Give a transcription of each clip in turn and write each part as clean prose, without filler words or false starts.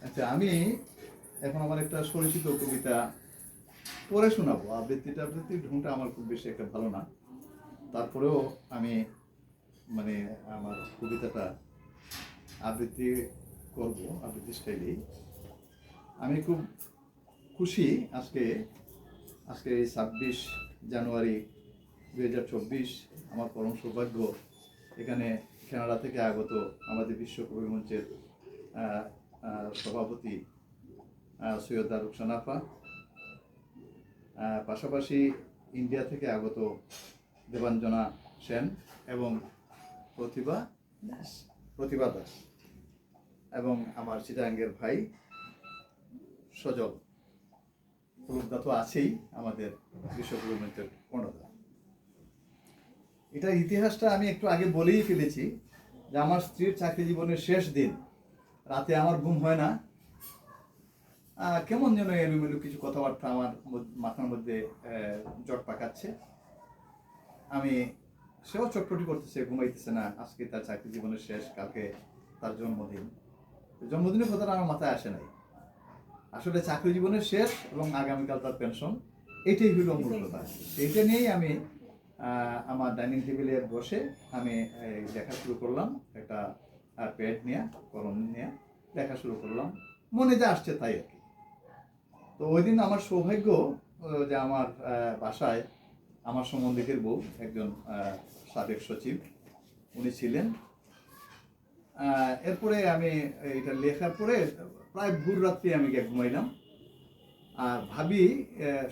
আচ্ছা, আমি এখন আমার একটা পরিচিত কবিতা পড়ে শোনাবো। আবৃত্তির ঢংটা আমার খুব বেশি একটা ভালো না, তারপরেও আমি মানে আমার কবিতাটা আবৃত্তি করব, আবৃত্তি স্টাইলেই। আমি খুব খুশি আজকে আজকে এই 26 জানুয়ারি 2024। আমার পরম সৌভাগ্য এখানে কানাডা থেকে আগত আমাদের বিশ্ব কবি মঞ্চের সভাপতি সৈয়দা রুকসানা আপা, পাশাপাশি ইন্ডিয়া থেকে আগত দেবাঞ্জনা সেন এবং প্রতিভা দাস এবং আমার চিটাঙ্গের ভাই সজল প্রজ্ঞা তো আছেই, আমাদের বিশ্বকবি মঞ্চের কর্ণধার। এটার ইতিহাসটা আমি একটু আগে বলেই ফেলেছি যে আমার স্ত্রীর চাকরি জীবনের শেষ দিন, রাতে আমার ঘুম হয় না, কেমন যেন এলোমেলো কিছু কথাবার্তা আমার মাথার মধ্যে জট পাকাচ্ছে। আমি সেও চটপটি করতেছে, ঘুমাইতেছে না। আজকে তার চাকরি জীবনের শেষ, কালকে তার জন্মদিনের কথাটা আমার মাথায় আসে নাই। আসলে চাকরি জীবনের শেষ এবং আগামীকাল তার পেনশন, এটাই হলো মূল কথা। এইটা নিয়েই আমি আমার ডাইনিং টেবিলে বসে আমি লেখা শুরু করলাম। একটা প্যাড নিয়ে, কলম নিয়ে লেখা শুরু করলাম, মনে যা আসছে তাই আর কি। তো ওই দিন আমার সৌভাগ্য যে আমার বাসায় আমার সম্বন্ধীকের বউ, একজন সাবেক সচিব, উনি ছিলেন। এরপরে আমি এটা লেখার পরে প্রায় ভোর রাত্রি আমি ঘুমাইলাম, আর ভাবি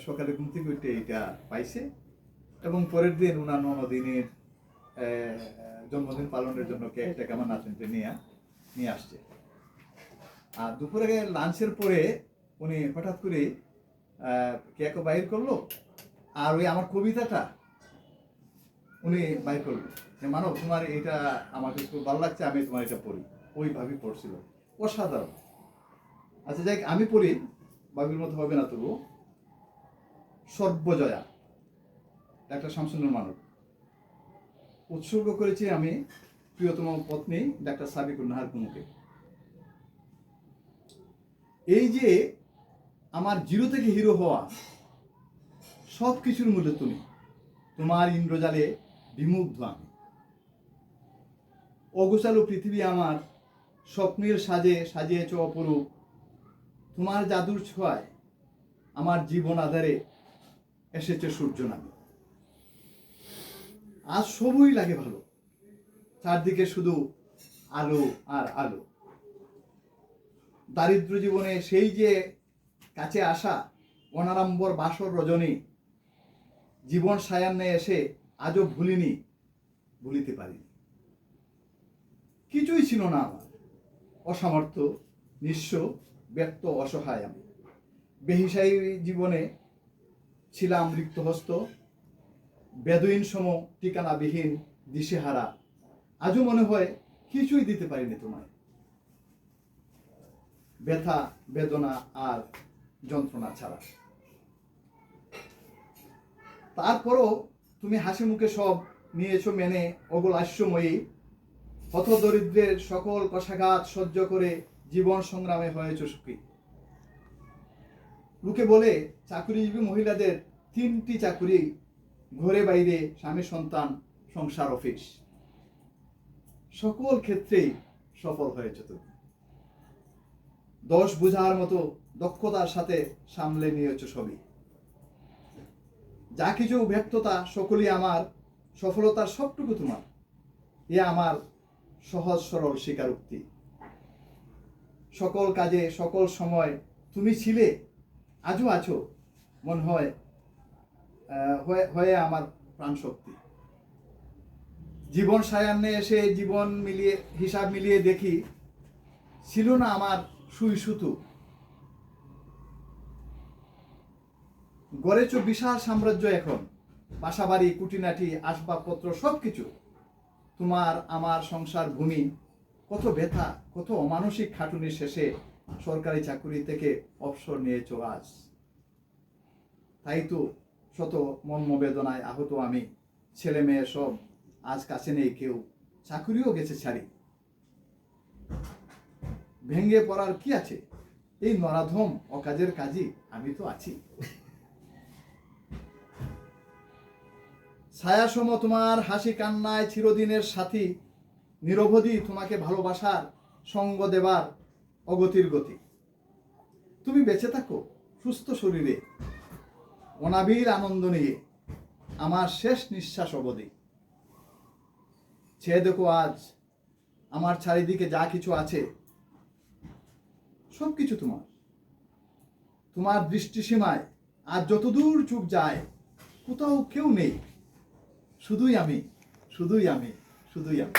সকালে ঘুম থেকে উঠে এটা পাইছে এবং পরের দিন ওনার ননদিনের জন্মদিন পালনের জন্য কেকটা কেমন নাচনতে নিয়ে আসছে। আর দুপুরে লাঞ্চের পরে উনি হঠাৎ করে কেকও বাইর করলো, আর ওই আমার কবিতাটা উনি বাইর করলো যে মানব, তোমার এটা আমাকে খুব ভালো লাগছে, আমি তোমার এটা পড়ি। ওই ভাবি পড়ছিল, অসাধারণ। আচ্ছা যাই, আমি পড়ি, ভাবির মতো হবে না তবু। সর্বজয়া, ডাক্তার শামসুন্নুর মানব। উৎসর্গ করেছি আমি প্রিয়তম পত্নী ডাক্তার সাবিকুন নাহার কুমুকে। এই যে আমার জিরো থেকে হিরো হওয়া, সব কিছুর মূল্য তুমি, তোমার ইন্দ্রজালে বিমুগ্ধ আমি। অগোছালো পৃথিবী আমার স্বপ্নের সাজে সাজিয়েছ অপরূপ, তোমার জাদুর ছোঁয়ায় আমার জীবন আধারে এসেছে সূর্য নামে। আজ সবই লাগে ভালো, চারদিকে শুধু আলো আর আলো। দারিদ্র জীবনে সেই যে কাছে আসা অনাড়ম্বর বাসর রজনী, জীবন সায়ান্নে এসে আজও ভুলিতে পারিনি। কিছুই ছিল না আমার, অসামর্থ্য, নিঃস্ব, ব্যক্ত, অসহায় আমি। বেহিসায়ী জীবনে ছিলাম রিক্তহস্ত, বেদুইন সম ঠিকানাবিহীন, দিশেহারা। আজও মনে হয় কিছুই দিতে পারিনি তোমায়, ব্যথা, বেদনা আর যন্ত্রণা ছাড়া। তারপরও তুমি হাসি মুখে সব নিয়েছো মেনে, অগল হাস্যময়ী। হত দরিদ্রের সকল কষাঘাত সহ্য করে জীবন সংগ্রামে হয়েছ সুখী। লোকে বলে চাকুরিজীবী মহিলাদের 3টি চাকুরি, ঘরে বাইরে, স্বামী সন্তান, সংসার, অফিস। সকল ক্ষেত্রেই সফল হয়েছে তুমি। 10 বোঝার মতো দক্ষতার সাথে সামলে নিয়েছ সবই। যা কিছু ব্যর্থতা সকলই আমার, সফলতার সবটুকু তোমার। এ আমার সহজ সরল স্বীকারোক্তি। সকল কাজে সকল সময় তুমি ছিলে, আজও আছো, মন হয় হয়ে আমার প্রাণশক্তি। জীবন সায়ান্নে এসে হিসাব মিলিয়ে দেখি, ছিল না আমার সুই সুতো। গড়েছ বিশাল সাম্রাজ্য এখন, বাসাবাড়ি, কুটিনাটি, আসবাবপত্র, সবকিছু। তোমার আমার সংসার ভূমি। কত ব্যথা, কত অমানসিক খাটুনির শেষে সরকারি চাকুরি থেকে অবসর নিয়েছ আজ। তাই তো শত মর্মবেদনায় আহত আমি। ছেলে মেয়ে সব আজ কাছে নেই কেউ, চাকুরিও গেছে ছাড়ি। ভেঙে পড়ার কি আছে, এই নরাধম অকাজের কাজী আমি তো আছি। ছায়াসম তোমার হাসি কান্নায় চিরদিনের সাথী, নিরবধি তোমাকে ভালোবাসার সঙ্গ দেবার অগতির গতি। তুমি বেঁচে থাকো সুস্থ শরীরে, অনাবিল আনন্দ নিয়ে আমার শেষ নিঃশ্বাস অবধি। ছেয়ে দেখো আজ আমার চারিদিকে যা কিছু আছে, সব কিছু তোমার। তোমার দৃষ্টিসীমায় আজ যতদূর চোখ যায়, কোথাও কেউ নেই, শুধুই আমি, শুধুই আমি, শুধুই আমি।